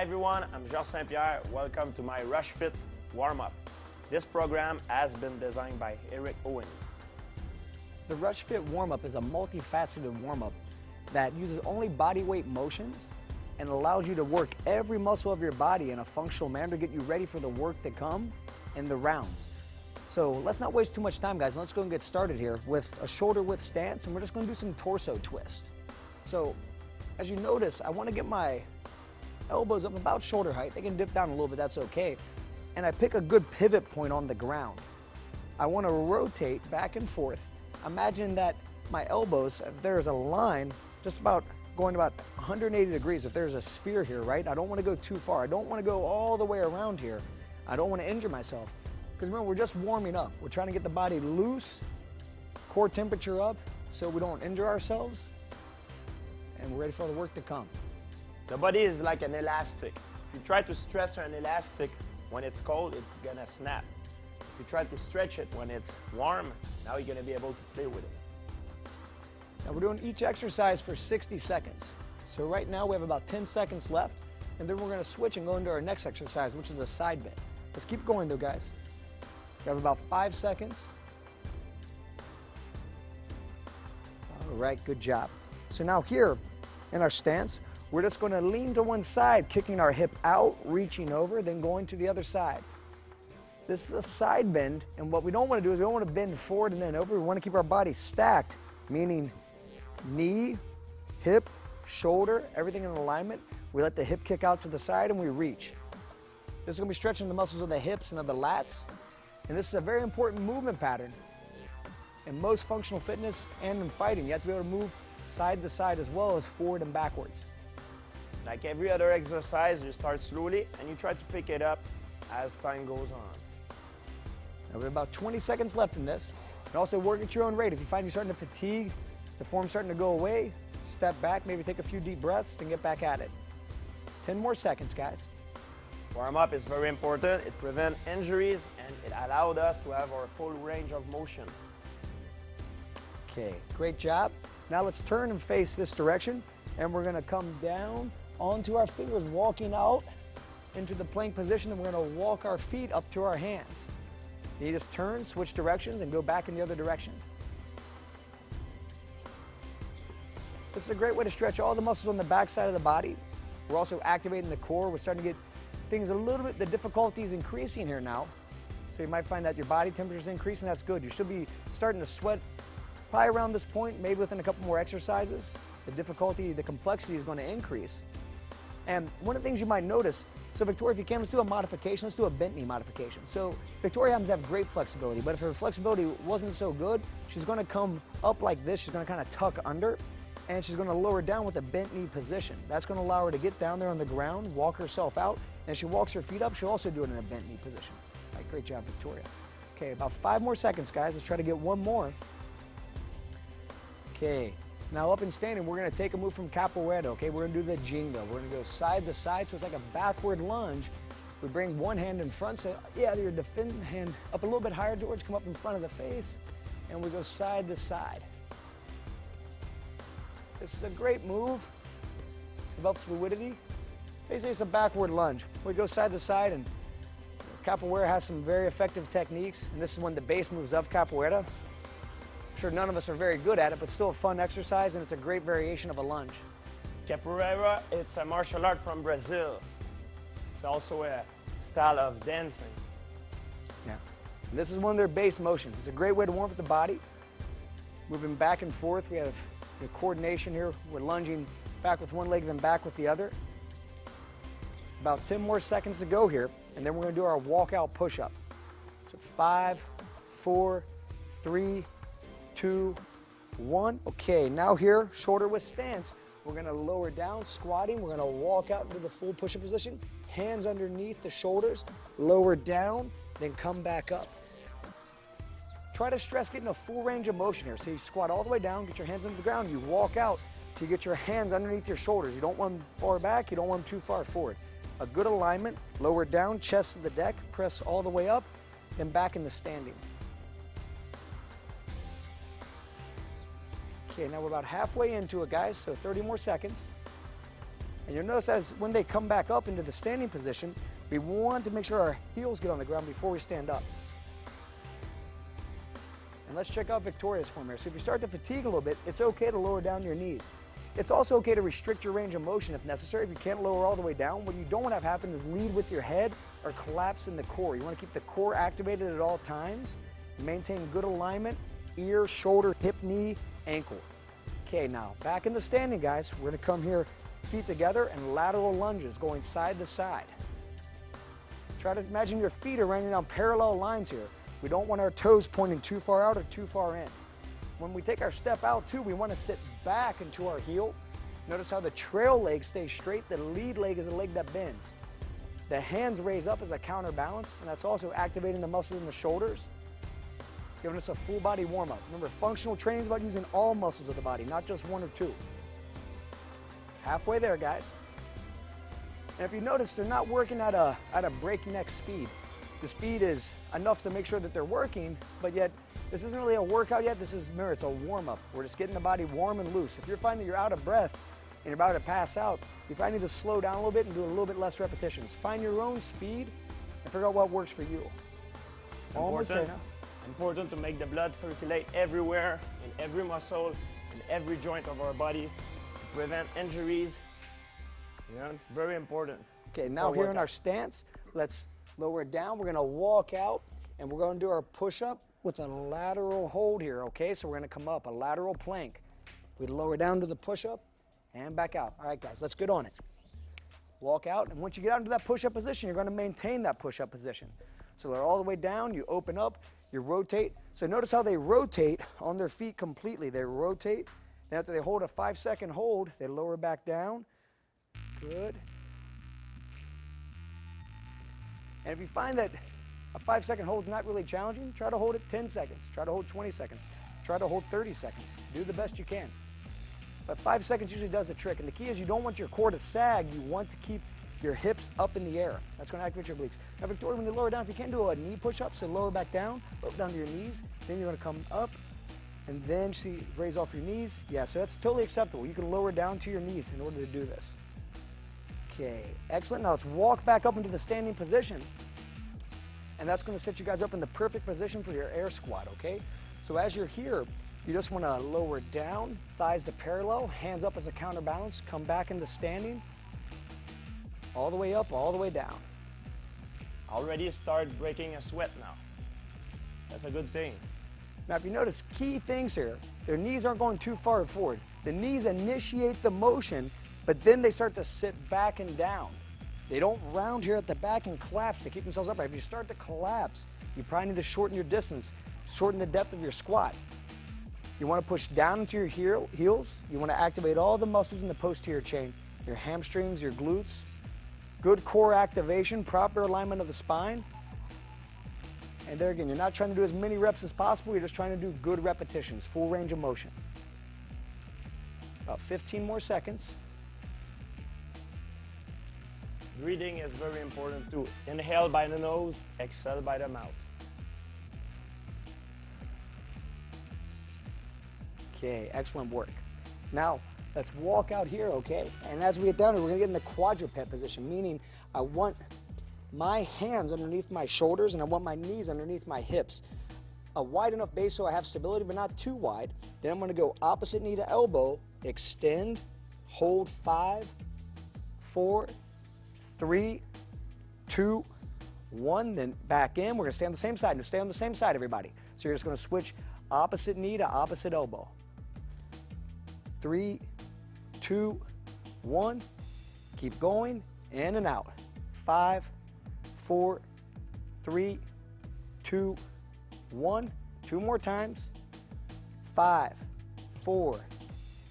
everyone, I'm Georges Saint-Pierre. Welcome to my Rushfit warm-up. This program has been designed by Eric Owens. The Rushfit warm-up is a multifaceted warm-up that uses only body weight motions and allows you to work every muscle of your body in a functional manner to get you ready for the work to come and the rounds. So let's not waste too much time, guys. Let's go and get started here with a shoulder width stance, and we're just going to do some torso twists. So as you notice, I want to get my elbows up about shoulder height. They can dip down a little bit, that's okay. And I pick a good pivot point on the ground. I want to rotate back and forth. Imagine that my elbows, if there's a line, just about going about 180 degrees, if there's a sphere here, right? I don't want to go too far. I don't want to go all the way around here. I don't want to injure myself. Because remember, we're just warming up. We're trying to get the body loose, core temperature up, so we don't injure ourselves, and we're ready for the work to come. The body is like an elastic. If you try to stretch an elastic when it's cold, it's gonna snap. If you try to stretch it when it's warm, now you're gonna be able to play with it. Now we're doing each exercise for 60 seconds. So right now we have about 10 seconds left, and then we're gonna switch and go into our next exercise, which is a side bend. Let's keep going though, guys. We have about 5 seconds. All right, good job. So now here in our stance, we're just going to lean to one side, kicking our hip out, reaching over, then going to the other side. This is a side bend, and what we don't want to do is we don't want to bend forward and then over. We want to keep our body stacked, meaning knee, hip, shoulder, everything in alignment. We let the hip kick out to the side and we reach. This is going to be stretching the muscles of the hips and of the lats, and this is a very important movement pattern. In most functional fitness and in fighting, you have to be able to move side to side as well as forward and backwards. Like every other exercise, you start slowly and you try to pick it up as time goes on. Now we have about 20 seconds left in this. And also work at your own rate. If you find you're starting to fatigue, the form's starting to go away, step back, maybe take a few deep breaths and get back at it. 10 more seconds, guys. Warm-up is very important. It prevents injuries and it allowed us to have our full range of motion. Okay, great job. Now let's turn and face this direction, and we're gonna come down onto our fingers, walking out into the plank position, and we're going to walk our feet up to our hands. You just turn, switch directions, and go back in the other direction. This is a great way to stretch all the muscles on the back side of the body. We're also activating the core. We're starting to get things a little bit, the difficulty is increasing here now. So you might find that your body temperature is increasing. That's good. You should be starting to sweat probably around this point, maybe within a couple more exercises. The difficulty, the complexity is going to increase. And one of the things you might notice, so Victoria, if you can, let's do a modification. Let's do a bent knee modification. So Victoria happens to have great flexibility, but if her flexibility wasn't so good, she's going to come up like this. She's going to kind of tuck under, and she's going to lower down with a bent knee position. That's going to allow her to get down there on the ground, walk herself out, and as she walks her feet up, she'll also do it in a bent knee position. All right, great job, Victoria. Okay, about 5 more seconds, guys. Let's try to get one more. Okay. Now up and standing, we're going to take a move from capoeira, okay? We're going to do the jingo. We're going to go side to side, so it's like a backward lunge. We bring one hand in front, so yeah, your defending hand up a little bit higher, George, come up in front of the face, and we go side to side. This is a great move. It develops fluidity. Basically, it's a backward lunge. We go side to side, and capoeira has some very effective techniques, and this is one of the base moves of capoeira. I'm sure none of us are very good at it, but still a fun exercise, and it's a great variation of a lunge. Capoeira, it's a martial art from Brazil. It's also a style of dancing. Yeah. And this is one of their base motions. It's a great way to warm up the body. Moving back and forth. We have coordination here. We're lunging back with one leg, then back with the other. About 10 more seconds to go here, and then we're going to do our walkout push-up. So 5, 4, 3, 2, 1. Okay, now here, shoulder width stance. We're going to lower down, squatting. We're going to walk out into the full push-up position. Hands underneath the shoulders, lower down, then come back up. Try to stress getting a full range of motion here. So you squat all the way down, get your hands into the ground, you walk out till you get your hands underneath your shoulders. You don't want them far back, you don't want them too far forward. A good alignment, lower down, chest to the deck, press all the way up, then back into standing. Okay, now we're about halfway into it, guys, so 30 more seconds. And you'll notice as when they come back up into the standing position, we want to make sure our heels get on the ground before we stand up. And let's check out Victoria's form here. So if you start to fatigue a little bit, it's okay to lower down your knees. It's also okay to restrict your range of motion if necessary. If you can't lower all the way down, what you don't want to have happen is lead with your head or collapse in the core. You want to keep the core activated at all times. Maintain good alignment, ear, shoulder, hip, knee, ankle. Okay, now back in the standing, guys. We're going to come here, feet together, and lateral lunges going side to side. Try to imagine your feet are running on parallel lines here. We don't want our toes pointing too far out or too far in. When we take our step out too, we want to sit back into our heel. Notice how the trail leg stays straight. The lead leg is a leg that bends. The hands raise up as a counterbalance, and that's also activating the muscles in the shoulders. It's giving us a full body warm-up. Remember, functional training is about using all muscles of the body, not just one or two. Halfway there, guys. And if you notice, they're not working at a breakneck speed. The speed is enough to make sure that they're working, but yet this isn't really a workout yet. This is, remember, it's a warm-up. We're just getting the body warm and loose. If you're finding you're out of breath and you're about to pass out, you probably need to slow down a little bit and do a little bit less repetitions. Find your own speed and figure out what works for you. It's important to make the blood circulate everywhere, in every muscle, in every joint of our body, to prevent injuries. You know, it's very important. Okay, now here in our stance, let's lower it down. We're going to walk out, and we're going to do our push-up with a lateral hold here, okay? So we're going to come up, a lateral plank. We lower down to the push-up and back out. All right, guys, let's get on it. Walk out, and once you get out into that push-up position, you're going to maintain that push-up position. So they're all the way down, you open up, you rotate. So notice how they rotate on their feet completely. They rotate, then after they hold a 5-second hold, they lower back down. Good. And if you find that a 5-second hold is not really challenging, try to hold it 10 seconds. Try to hold 20 seconds. Try to hold 30 seconds. Do the best you can. But 5 seconds usually does the trick. And the key is you don't want your core to sag. You want to keep your hips up in the air. That's going to activate your obliques. Now, Victoria, when you lower down, if you can't do a knee push-up, so lower back down, lower down to your knees. Then you're going to come up, and then see, raise off your knees. Yeah, so that's totally acceptable. You can lower down to your knees in order to do this. Okay, excellent. Now let's walk back up into the standing position. And that's going to set you guys up in the perfect position for your air squat, okay? So as you're here, you just want to lower down, thighs to parallel, hands up as a counterbalance, come back into standing, all the way up, all the way down. Already start breaking a sweat now. That's a good thing. Now if you notice key things here, their knees aren't going too far forward. The knees initiate the motion, but then they start to sit back and down. They don't round here at the back and collapse to keep themselves upright. If you start to collapse, you probably need to shorten your distance, shorten the depth of your squat. You want to push down into your heels. You want to activate all the muscles in the posterior chain, your hamstrings, your glutes. Good core activation, proper alignment of the spine. And there again, you're not trying to do as many reps as possible. You're just trying to do good repetitions, full range of motion. About 15 more seconds. Breathing is very important too. Inhale by the nose, exhale by the mouth. Okay, excellent work. Now, let's walk out here, okay? And as we get down here, we're gonna get in the quadruped position, meaning I want my hands underneath my shoulders and I want my knees underneath my hips. A wide enough base so I have stability, but not too wide. Then I'm gonna go opposite knee to elbow, extend, hold 5, 4, 3, 2, 1, then back in. We're gonna stay on the same side. Just stay on the same side, everybody. So you're just gonna switch opposite knee to opposite elbow. 3, 2, 1. Keep going, in and out. 5, 4, 3, 2, 1. 2 more times. 5, 4,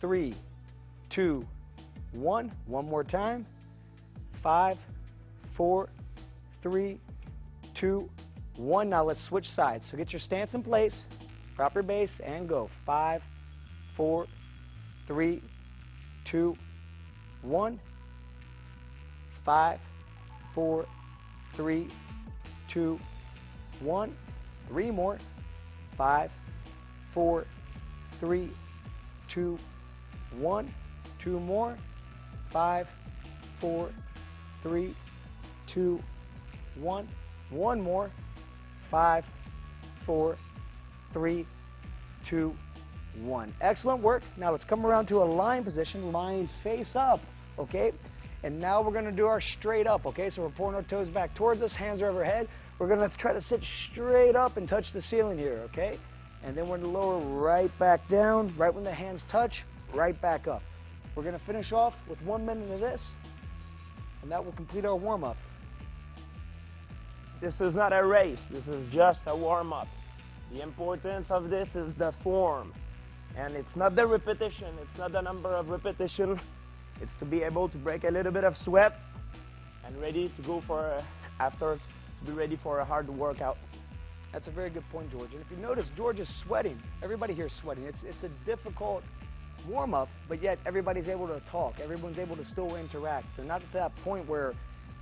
3, 2, 1. One more time. 5, 4, 3, 2, 1. Now let's switch sides. So get your stance in place, proper base, and go. 5, 4, 3, 2, 1. 5, 4, 3, 2, 1. 3 more. 5, 4, 3, 2, 1. 2 more. 5, 4, 3, 2, 1. One more. 5, 4, 3, 2, 1. Excellent work. Now let's come around to a lying position, lying face up, okay? And now we're gonna do our straight up, okay? So we're pulling our toes back towards us, hands are overhead. We're gonna try to sit straight up and touch the ceiling here, okay? And then we're gonna lower right back down, right when the hands touch, right back up. We're gonna finish off with 1 minute of this, and that will complete our warm-up. This is not a race, this is just a warm-up. The importance of this is the form. And it's not the repetition, it's not the number of repetition. It's to be able to break a little bit of sweat and ready to go for, after, to be ready for a hard workout. That's a very good point, George. And if you notice, George is sweating. Everybody here is sweating. It's a difficult warm-up, but yet everybody's able to talk. Everyone's able to still interact. They're not at that point where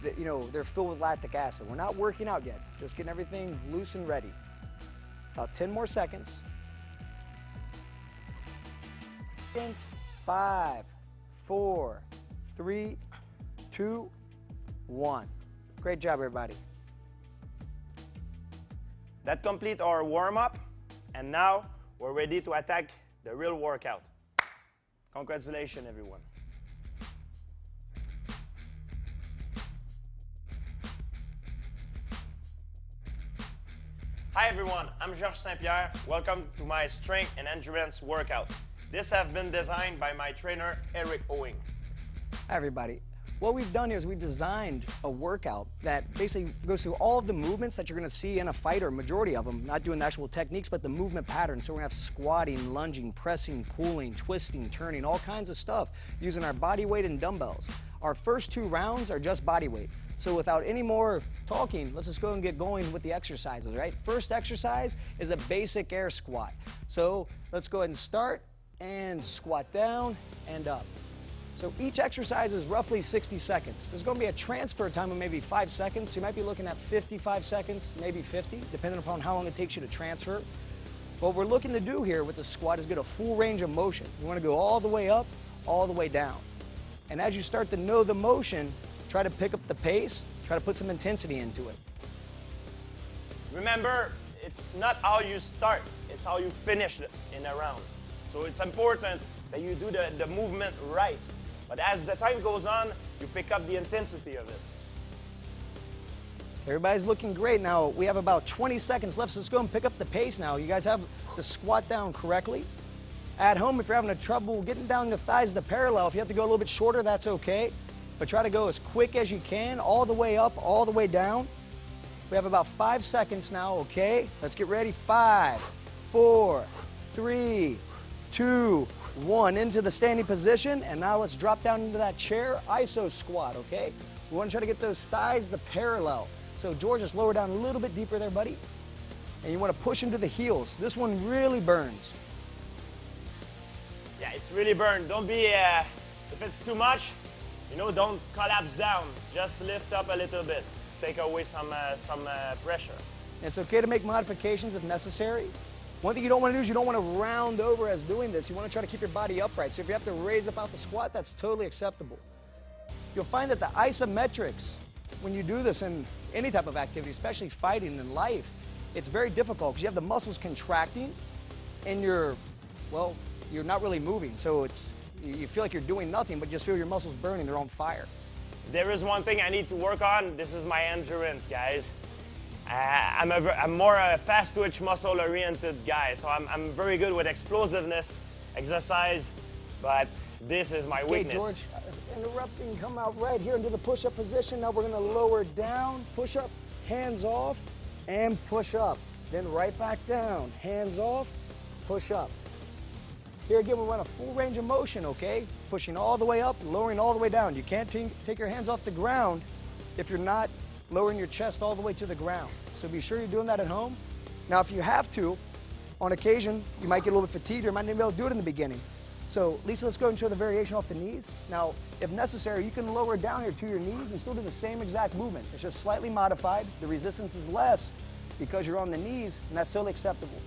they're filled with lactic acid. We're not working out yet. Just getting everything loose and ready. About 10 more seconds. 5, 4, 3, 2, 1. Great job, everybody. That completes our warm-up, and now we're ready to attack the real workout. Congratulations, everyone. Hi everyone, I'm Georges Saint-Pierre. Welcome to my strength and endurance workout. This has been designed by my trainer, Eric Owing. Hi everybody. What we've done is we've designed a workout that basically goes through all of the movements that you're going to see in a fight, or majority of them, not doing the actual techniques, but the movement patterns. So we're going to have squatting, lunging, pressing, pulling, twisting, turning, all kinds of stuff using our body weight and dumbbells. Our first 2 rounds are just body weight. So without any more talking, let's just go and get going with the exercises, right? First exercise is a basic air squat. So let's go ahead and start and squat down and up. So each exercise is roughly 60 seconds. There's going to be a transfer time of maybe 5 seconds. So you might be looking at 55 seconds, maybe 50, depending upon how long it takes you to transfer. What we're looking to do here with the squat is get a full range of motion. You want to go all the way up, all the way down. And as you start to know the motion, try to pick up the pace, try to put some intensity into it. Remember, it's not how you start, it's how you finish in a round. So it's important that you do the movement right. But as the time goes on, you pick up the intensity of it. Everybody's looking great. Now, we have about 20 seconds left, so let's go and pick up the pace now. You guys have the squat down correctly. At home, if you're having trouble getting down your thighs to parallel, if you have to go a little bit shorter, that's okay. But try to go as quick as you can, all the way up, all the way down. We have about 5 seconds now, okay? Let's get ready. 5, 4, 3, 2, 1. Into the standing position, and now let's drop down into that chair iso squat, okay? We want to try to get those thighs to parallel. So George, just lower down a little bit deeper there, buddy. And you want to push into the heels. This one really burns. Yeah, it's really burned. Don't be, if it's too much, don't collapse down. Just lift up a little bit to take away some pressure. It's okay to make modifications if necessary. One thing you don't want to do is you don't want to round over as doing this. You want to try to keep your body upright. So if you have to raise up out the squat, that's totally acceptable. You'll find that the isometrics, when you do this in any type of activity, especially fighting in life, it's very difficult because you have the muscles contracting and you're not really moving. So you feel like you're doing nothing, but you just feel your muscles burning, they're on fire. There is one thing I need to work on. This is my endurance, guys. I'm more a fast twitch muscle oriented guy, so I'm very good with explosiveness, exercise, but this is my weakness. Okay, George, interrupting, come out right here into the push-up position. Now we're gonna lower down, push up, hands off, and push up. Then right back down, hands off, push up. Here again, we run a full range of motion, okay? Pushing all the way up, lowering all the way down. You can't take your hands off the ground if you're not lowering your chest all the way to the ground. So be sure you're doing that at home. Now, if you have to, on occasion, you might get a little bit fatigued or you might not be able to do it in the beginning. So, Lisa, let's go ahead and show the variation off the knees. Now, if necessary, you can lower down here to your knees and still do the same exact movement. It's just slightly modified. The resistance is less because you're on the knees, and that's totally acceptable.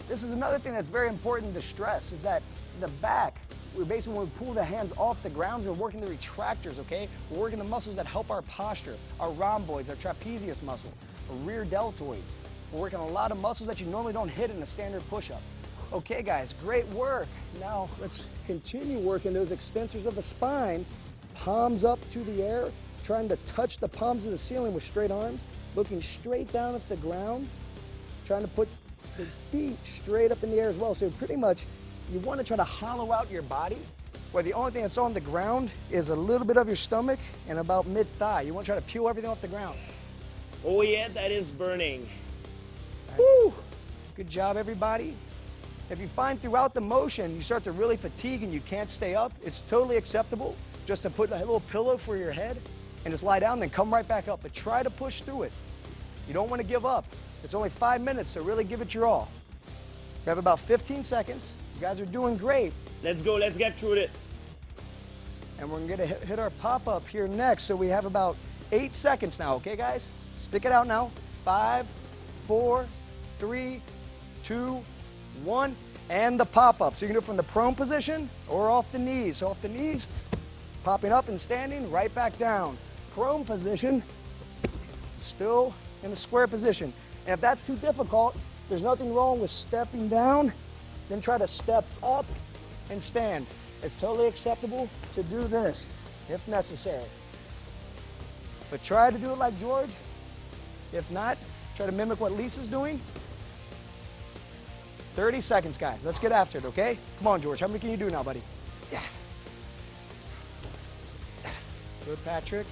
This is another thing that's very important to stress, is that the back we're basically, when we pull the hands off the ground, we're working the retractors, okay? We're working the muscles that help our posture, our rhomboids, our trapezius muscle, our rear deltoids. We're working a lot of muscles that you normally don't hit in a standard push-up. Okay, guys, great work. Now, let's continue working those extensors of the spine, palms up to the air, trying to touch the palms of the ceiling with straight arms, looking straight down at the ground, trying to put the feet straight up in the air as well. So pretty much, you want to try to hollow out your body, where the only thing that's on the ground is a little bit of your stomach and about mid-thigh. You want to try to peel everything off the ground. Oh yeah, that is burning. Right. Woo! Good job, everybody. If you find throughout the motion you start to really fatigue and you can't stay up, it's totally acceptable just to put a little pillow for your head and just lie down, then come right back up. But try to push through it. You don't want to give up. It's only 5 minutes, so really give it your all. We have about 15 seconds. You guys are doing great. Let's go, let's get through it. And we're going to hit our pop-up here next, so we have about 8 seconds now, okay, guys? Stick it out now. 5, 4, 3, 2, 1, and the pop-up. So you can do it from the prone position or off the knees. So off the knees, popping up and standing, right back down. Prone position, still in a square position. And if that's too difficult, there's nothing wrong with stepping down, then try to step up and stand. It's totally acceptable to do this if necessary. But try to do it like George. If not, try to mimic what Lisa's doing. 30 seconds, guys. Let's get after it, okay? Come on, George. How many can you do now, buddy? Yeah. Good, Patrick.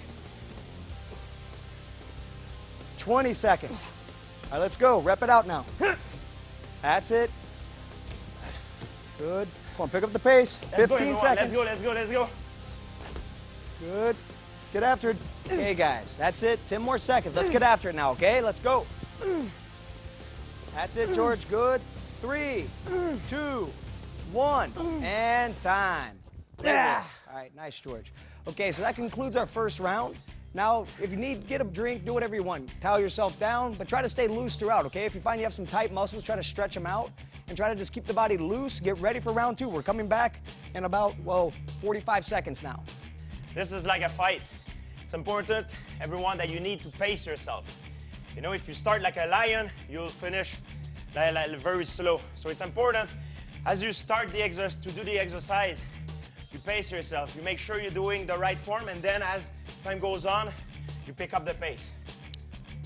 20 seconds. All right, let's go. Rep it out now. That's it. Good. Come on, pick up the pace. 15 seconds. Let's go, let's go, let's go. Good. Get after it. Okay, guys. That's it. 10 more seconds. Let's get after it now, okay? Let's go. That's it, George. Good. 3, 2, 1, and time. Yeah. All right, nice, George. Okay, so that concludes our first round. Now, if you need, get a drink, do whatever you want. Towel yourself down, but try to stay loose throughout, okay? If you find you have some tight muscles, try to stretch them out and try to just keep the body loose. Get ready for round 2. We're coming back in about, 45 seconds now. This is like a fight. It's important, everyone, that you need to pace yourself. You know, if you start like a lion, you'll finish like very slow. So it's important, as you start to do the exercise, you pace yourself. You make sure you're doing the right form, and then as time goes on, you pick up the pace.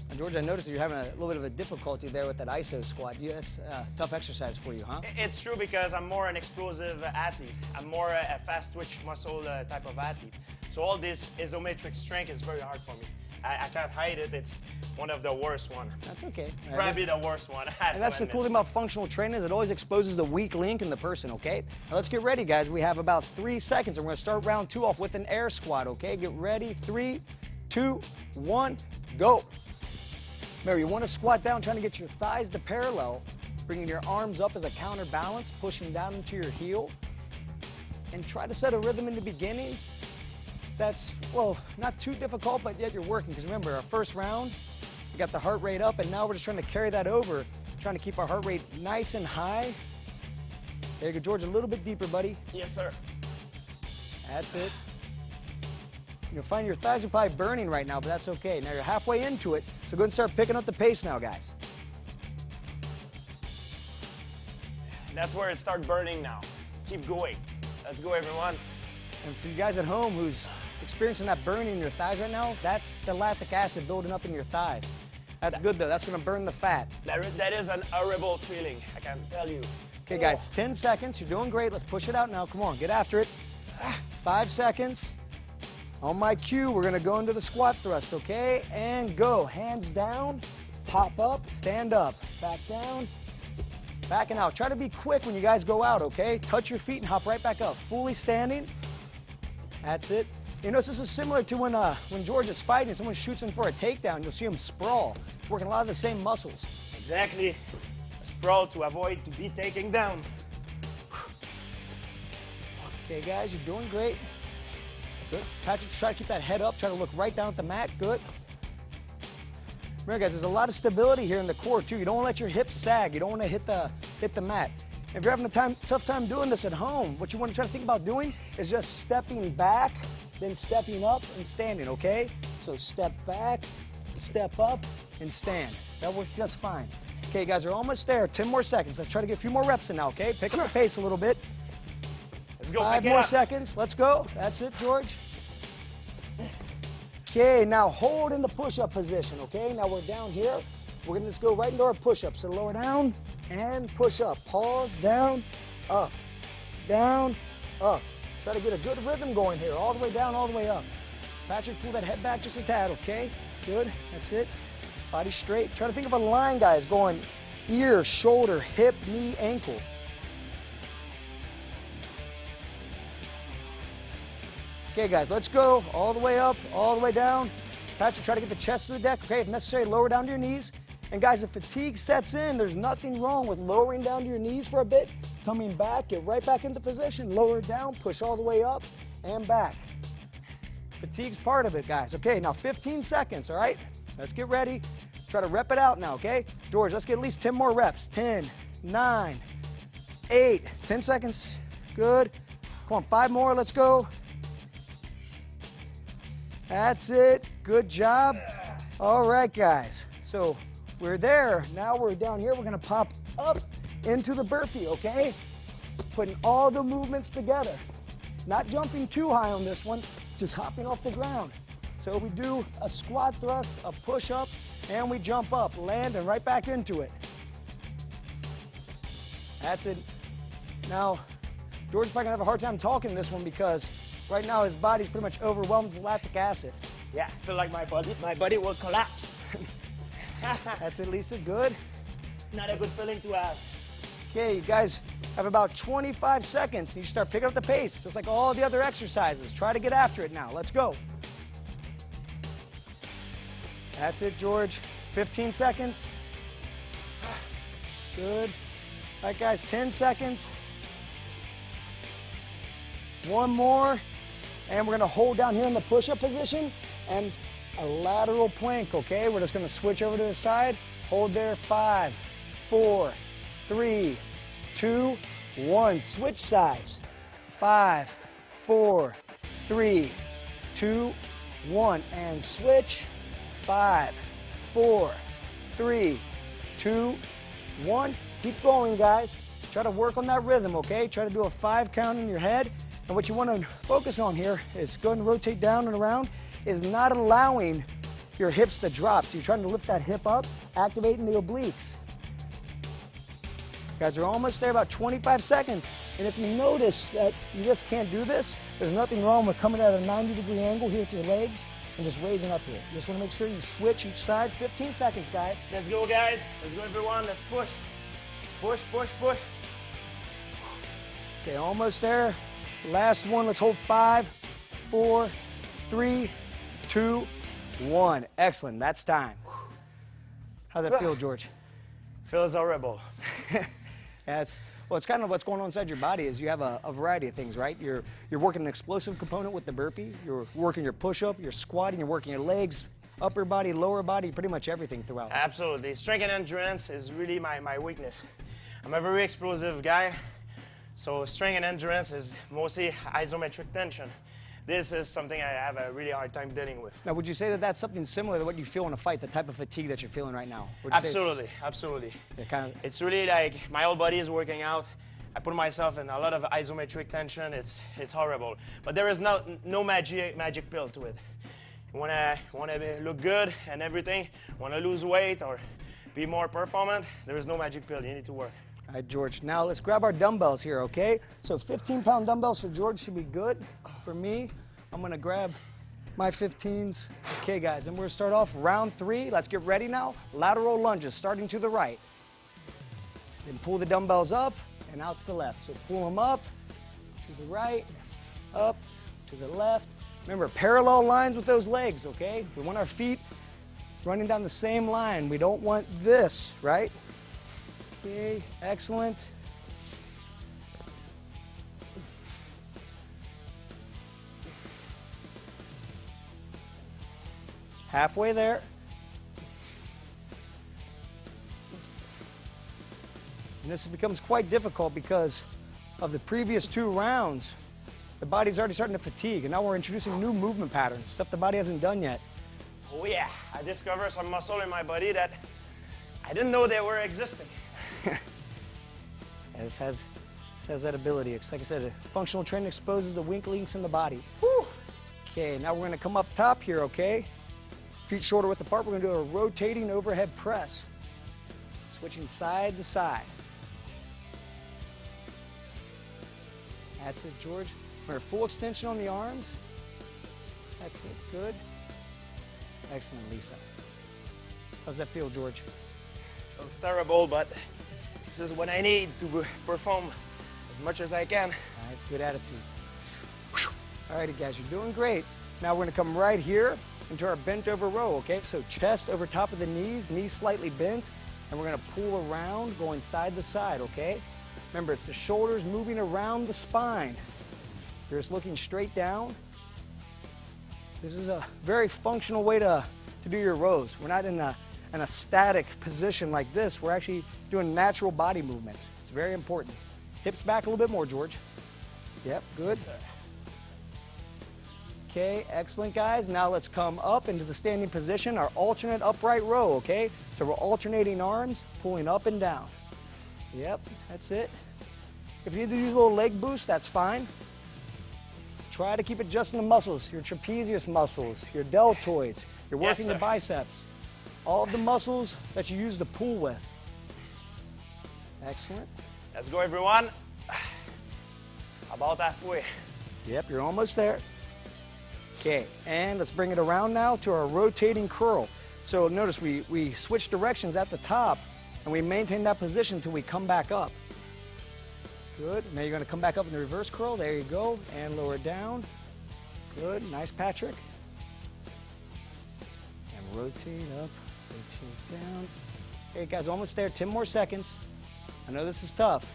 And George, I noticed you're having a little bit of a difficulty there with that ISO squat. That's a tough exercise for you, huh? It's true, because I'm more an explosive athlete. I'm more a fast twitch muscle type of athlete. So all this isometric strength is very hard for me. I can't hide it. It's one of the worst one. That's okay. Probably the worst one. And that's the cool thing about functional training, is it always exposes the weak link in the person, okay? Now let's get ready, guys. We have about 3 seconds, and we're going to start round 2 off with an air squat, okay? Get ready. 3, 2, 1, go. Remember, you want to squat down, trying to get your thighs to parallel, bringing your arms up as a counterbalance, pushing down into your heel, and try to set a rhythm in the beginning that's, not too difficult, but yet you're working. Because remember, our first round, we got the heart rate up, and now we're just trying to carry that over, trying to keep our heart rate nice and high. There you go, George, a little bit deeper, buddy. Yes, sir. That's it. You'll find your thighs are probably burning right now, but that's okay. Now you're halfway into it, so go ahead and start picking up the pace now, guys. That's where it starts burning now. Keep going. Let's go, everyone. And for you guys at home who's experiencing that burning in your thighs right now, that's the lactic acid building up in your thighs. That's good, though. That's going to burn the fat. That is an horrible feeling, I can tell you. Okay, guys, 10 seconds. You're doing great. Let's push it out now. Come on, get after it. 5 seconds. On my cue, we're going to go into the squat thrust, okay? And go. Hands down, pop up, stand up. Back down, back and out. Try to be quick when you guys go out, okay? Touch your feet and hop right back up. Fully standing. That's it. You know, this is similar to when George is fighting, someone shoots him for a takedown, you'll see him sprawl. It's working a lot of the same muscles. Exactly. A sprawl to avoid to be taken down. Okay, guys, you're doing great. Good. Patrick, try to keep that head up. Try to look right down at the mat. Good. Remember, guys, there's a lot of stability here in the core, too. You don't want to let your hips sag. You don't want to hit the mat. If you're having a tough time doing this at home, what you want to try to think about doing is just stepping back, then stepping up and standing, okay? So step back, step up, and stand. That works just fine. Okay, guys, we're almost there. 10 more seconds. Let's try to get a few more reps in now, okay? Pick up the pace a little bit. Let's go. 5 more seconds. Let's go. That's it, George. Okay, now hold in the push-up position, okay? Now we're down here. We're gonna just go right into our push-up. So lower down and push up. Pause, down, up, down, up. Try to get a good rhythm going here. All the way down, all the way up. Patrick, pull that head back just a tad, okay? Good, that's it. Body straight. Try to think of a line, guys, going ear, shoulder, hip, knee, ankle. Okay, guys, let's go all the way up, all the way down. Patrick, try to get the chest to the deck. Okay, if necessary, lower down to your knees. And guys, if fatigue sets in, there's nothing wrong with lowering down to your knees for a bit, coming back, get right back into position, lower down, push all the way up and back. Fatigue's part of it, guys. Okay, now 15 seconds, all right? Let's get ready. Try to rep it out now, okay? George, let's get at least 10 more reps. 10, 9, 8, 10 seconds. Good. Come on, 5 more, let's go. That's it. Good job. All right, guys. So we're there. Now we're down here. We're going to pop up into the burpee, okay? Putting all the movements together. Not jumping too high on this one, just hopping off the ground. So we do a squat thrust, a push-up, and we jump up, land, and right back into it. That's it. Now, George's probably going to have a hard time talking this one because right now his body's pretty much overwhelmed with lactic acid. Yeah, I feel like my body will collapse. That's it, Lisa. Good. Not a good feeling to have. Okay, you guys have about 25 seconds. You start picking up the pace, just like all the other exercises. Try to get after it now. Let's go. That's it, George. 15 seconds. Good. All right, guys, 10 seconds. One more. And we're going to hold down here in the push-up position and a lateral plank, okay? We're just going to switch over to the side. Hold there. 5, 4, 3, 2, 1. Switch sides. 5, 4, 3, 2, 1. And switch. 5, 4, 3, 2, 1. Keep going, guys. Try to work on that rhythm, okay? Try to do a 5 count in your head. And what you want to focus on here is go ahead and rotate down and around, is not allowing your hips to drop. So you're trying to lift that hip up, activating the obliques. Guys, we're almost there, about 25 seconds. And if you notice that you just can't do this, there's nothing wrong with coming at a 90-degree angle here with your legs and just raising up here. You just want to make sure you switch each side. 15 seconds, guys. Let's go, guys. Let's go, everyone. Let's push. Push, push, push. Okay, almost there. Last one. Let's hold 5, 4, 3, 2, 1. Excellent. That's time. How'd that feel, George? Feels horrible. Well, it's kind of what's going on inside your body is you have a variety of things, right? You're working an explosive component with the burpee. You're working your push-up, you're squatting, you're working your legs, upper body, lower body, pretty much everything throughout. Absolutely. Strength and endurance is really my weakness. I'm a very explosive guy, so strength and endurance is mostly isometric tension. This is something I have a really hard time dealing with. Now, would you say that that's something similar to what you feel in a fight, the type of fatigue that you're feeling right now? Absolutely, absolutely. It's really like my whole body is working out. I put myself in a lot of isometric tension. It's horrible. But there is no magic pill to it. You wanna look good and everything, wanna lose weight or be more performant, there is no magic pill. You need to work. All right, George. Now let's grab our dumbbells here, okay? So 15-pound dumbbells for George should be good. For me, I'm gonna grab my 15s. Okay, guys, and we're gonna start off round 3. Let's get ready now. Lateral lunges, starting to the right. Then pull the dumbbells up and out to the left. So pull them up, to the right, up, to the left. Remember, parallel lines with those legs, okay? We want our feet running down the same line. We don't want this, right? Okay, excellent. Halfway there. And this becomes quite difficult because of the previous 2 rounds. The body's already starting to fatigue, and now we're introducing new movement patterns, stuff the body hasn't done yet. Oh yeah, I discovered some muscle in my body that I didn't know they were existing. This has that ability. It's like I said, functional training exposes the weak links in the body. Whew. Okay, now we're going to come up top here, okay? Feet shoulder width apart, we're going to do a rotating overhead press. Switching side to side. That's it, George. We're full extension on the arms. That's it, good. Excellent, Lisa. How's that feel, George? Sounds terrible, but this is what I need to perform as much as I can. All right, good attitude. All righty, guys, you're doing great. Now we're going to come right here into our bent over row, okay? So chest over top of the knees slightly bent, and we're going to pull around, going side to side, okay? Remember, it's the shoulders moving around the spine. You're just looking straight down. This is a very functional way to do your rows. We're not in a static position like this. We're actually doing natural body movements. It's very important. Hips back a little bit more, George. Yep, good. Yes, sir. Okay, excellent, guys. Now let's come up into the standing position, our alternate upright row, okay? So we're alternating arms, pulling up and down. Yep, that's it. If you need to use a little leg boost, that's fine. Try to keep adjusting the muscles, your trapezius muscles, your deltoids. You're working your biceps. All of the muscles that you use to pull with. Excellent. Let's go, everyone. About halfway. Yep, you're almost there. Okay, and let's bring it around now to our rotating curl. So notice we switch directions at the top, and we maintain that position until we come back up. Good. Now you're going to come back up in the reverse curl. There you go. And lower it down. Good. Nice, Patrick. And rotate up, rotate down. Okay, guys, almost there. 10 more seconds. I know this is tough.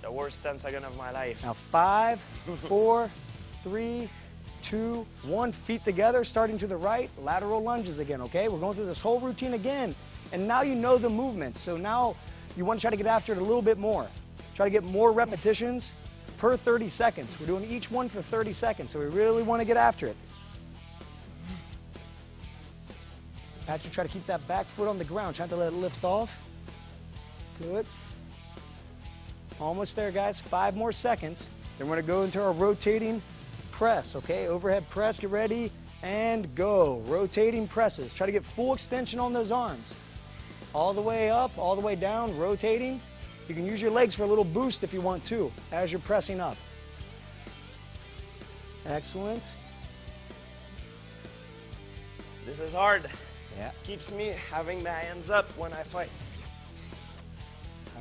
The worst 10 seconds of my life. Now 5, 4, 3, 2, 1. Feet together, starting to the right. Lateral lunges again, okay? We're going through this whole routine again. And now you know the movement. So now you want to try to get after it a little bit more. Try to get more repetitions per 30 seconds. We're doing each one for 30 seconds, so we really want to get after it. Patrick, try to keep that back foot on the ground. Try to let it lift off. Good. Almost there, guys. 5 more seconds. Then we're going to go into our rotating press, okay? Overhead press, get ready, and go. Rotating presses. Try to get full extension on those arms. All the way up, all the way down, rotating. You can use your legs for a little boost if you want to, as you're pressing up. Excellent. This is hard. Yeah. Keeps me having my hands up when I fight.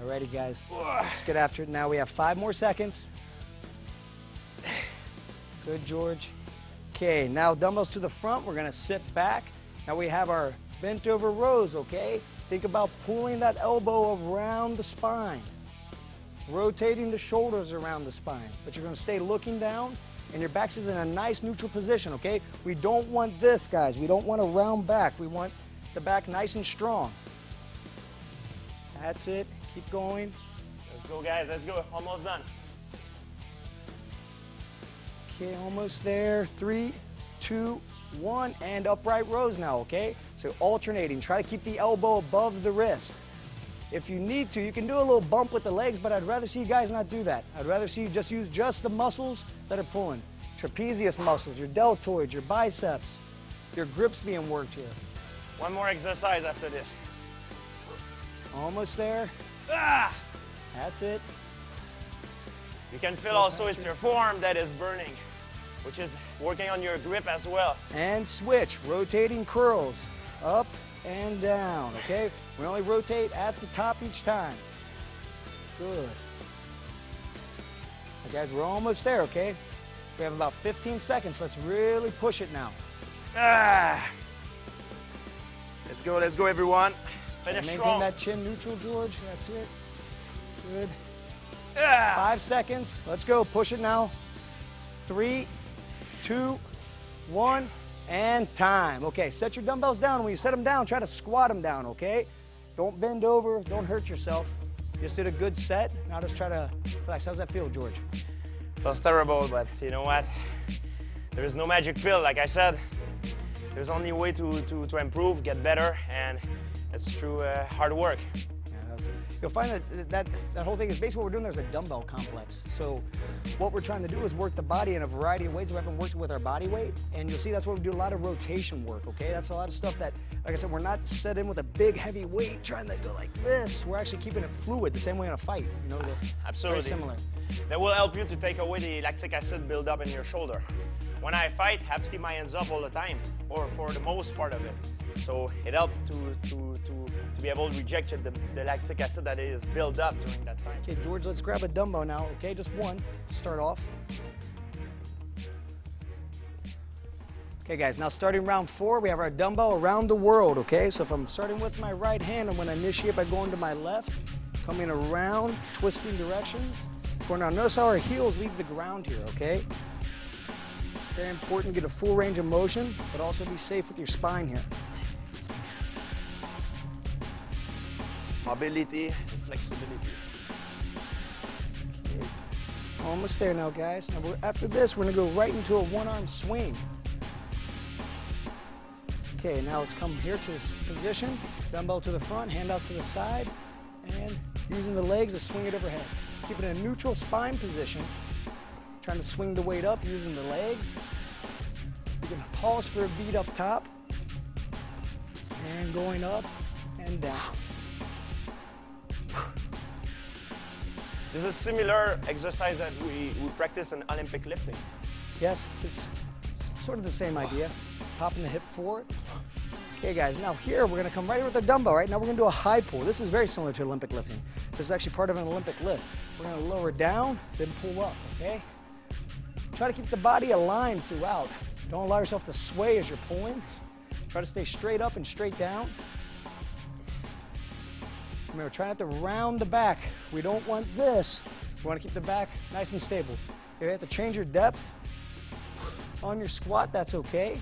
Alrighty, guys. Let's get after it. Now we have 5 more seconds. Good, George. Okay, now dumbbells to the front. We're going to sit back. Now we have our bent over rows, okay? Think about pulling that elbow around the spine, rotating the shoulders around the spine. But you're going to stay looking down, and your back is in a nice neutral position, okay? We don't want this, guys. We don't want a round back. We want the back nice and strong. That's it. Keep going. Let's go, guys. Let's go. Almost done. Okay, almost there. 3, 2, 1, and upright rows now, okay? So alternating. Try to keep the elbow above the wrist. If you need to, you can do a little bump with the legs, but I'd rather see you guys not do that. I'd rather see you just use just the muscles that are pulling. Trapezius muscles, your deltoids, your biceps, your grips being worked here. One more exercise after this. Almost there. Ah! That's it. You can feel also it's your forearm that is burning, which is working on your grip as well. And switch, rotating curls, up and down, okay? We only rotate at the top each time. Good. Now, guys, we're almost there, okay? We have about 15 seconds. Let's really push it now. Ah! Let's go, everyone. Finish Maintain strong. that chin neutral, George. That's it. Good. Ah! 5 seconds. Let's go. Push it now. 3, 2, 1, and time. Okay, set your dumbbells down. When you set them down, try to squat them down, okay? Don't bend over. Don't hurt yourself. Just did a good set. Now just try to relax. How's that feel, George? Feels terrible, but you know what? There is no magic pill, like I said. There's only a way to improve, get better, and it's through hard work. You'll find that whole thing is basically what we're doing. There's a dumbbell complex. So what we're trying to do is work the body in a variety of ways. We haven't worked with our body weight, and you'll see that's where we do a lot of rotation work, okay? That's a lot of stuff that, like I said, we're not set in with a big, heavy weight trying to go like this. We're actually keeping it fluid, the same way in a fight. You know, absolutely. Very similar. That will help you to take away the lactic acid buildup in your shoulder. When I fight, I have to keep my hands up all the time, or for the most part of it. So it helps to be able to reject the lactic acid that is built up during that time. Okay, George, let's grab a dumbbell now, okay? Just one to start off. Okay, guys, now starting round 4, we have our dumbbell around the world, okay? So if I'm starting with my right hand, I'm gonna initiate by going to my left, coming around, twisting directions. Going down. Notice how our heels leave the ground here, okay? It's very important to get a full range of motion, but also be safe with your spine here. Mobility and flexibility. Okay. Almost there now, guys. Now after this, we're gonna go right into a one-arm swing. Okay, now let's come here to this position. Dumbbell to the front, hand out to the side, and using the legs to swing it overhead. Keep it in a neutral spine position. Trying to swing the weight up using the legs. You can pause for a beat up top. And going up and down. This is a similar exercise that we practice in Olympic lifting. Yes, it's sort of the same idea. Popping the hip forward. Okay, guys, now here we're gonna come right with our dumbbell, right? Now we're gonna do a high pull. This is very similar to Olympic lifting. This is actually part of an Olympic lift. We're gonna lower down, then pull up, okay? Try to keep the body aligned throughout. Don't allow yourself to sway as you're pulling. Try to stay straight up and straight down. Remember, try not to round the back. We don't want this. We want to keep the back nice and stable. If you have to change your depth on your squat, that's okay.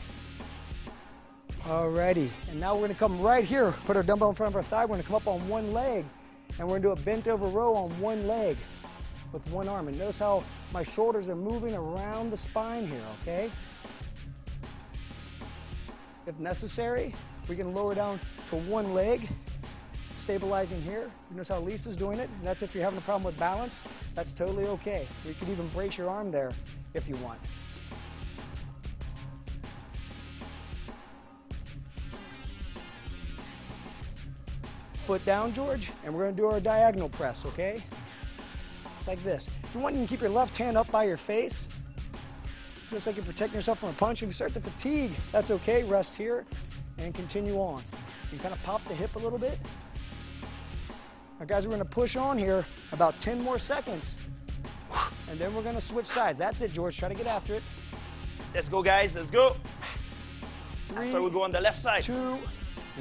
Alrighty, and now we're gonna come right here, put our dumbbell in front of our thigh. We're gonna come up on one leg, and we're gonna do a bent over row on one leg with one arm. And notice how my shoulders are moving around the spine here, okay? If necessary, we can lower down to one leg, stabilizing here. You notice how Lisa's doing it, and that's if you're having a problem with balance, that's totally okay. You can even brace your arm there if you want. Foot down, George, and we're gonna do our diagonal press, okay? It's like this. If you want, you can keep your left hand up by your face, just like you're protecting yourself from a punch. If you start to fatigue, that's okay. Rest here and continue on. You can kind of pop the hip a little bit. Now, guys, we're gonna push on here about 10 more seconds, and then we're gonna switch sides. That's it, George. Try to get after it. Let's go, guys. Let's go. 3, So we go on the left side. 2,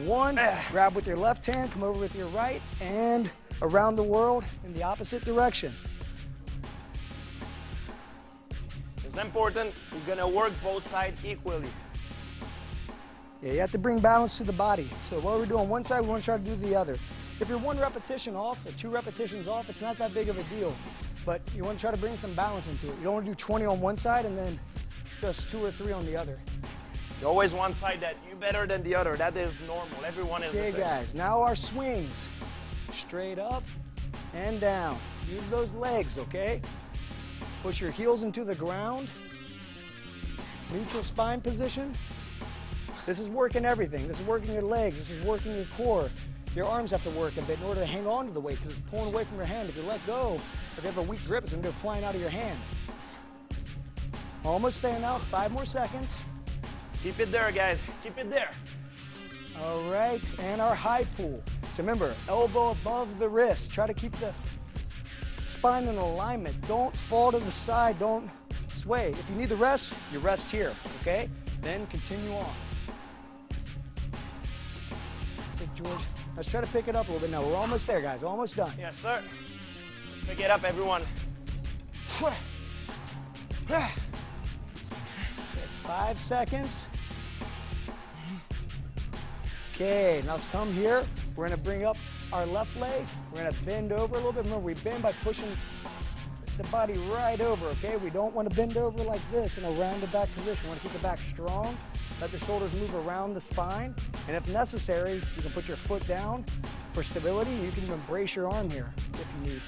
1. Grab with your left hand, come over with your right, and around the world in the opposite direction. It's important. We're gonna work both sides equally. Yeah, you have to bring balance to the body. So while we're doing one side, we want to try to do the other. If you're 1 repetition off or 2 repetitions off, it's not that big of a deal. But you want to try to bring some balance into it. You don't want to do 20 on one side and then just 2 or 3 on the other. There's always one side that you're better than the other. That is normal. Everyone is the same. Okay, guys, now our swings. Straight up and down. Use those legs, okay? Push your heels into the ground. Neutral spine position. This is working everything. This is working your legs. This is working your core. Your arms have to work a bit in order to hang on to the weight because it's pulling away from your hand. If you let go, if you have a weak grip, it's going to go flying out of your hand. Almost there now. 5 more seconds. Keep it there, guys. Keep it there. All right, and our high pull. So remember, elbow above the wrist. Try to keep the spine in alignment. Don't fall to the side. Don't sway. If you need the rest, you rest here, okay? Then continue on. Stick, George. Let's try to pick it up a little bit now. We're almost there, guys. Almost done. Yes, sir. Let's pick it up, everyone. Okay, 5 seconds. Okay, now let's come here. We're gonna bring up our left leg, we're gonna bend over a little bit. Remember, we bend by pushing the body right over, okay? We don't want to bend over like this in a rounded back position. We want to keep the back strong, let the shoulders move around the spine, and if necessary, you can put your foot down for stability. You can even brace your arm here if you need.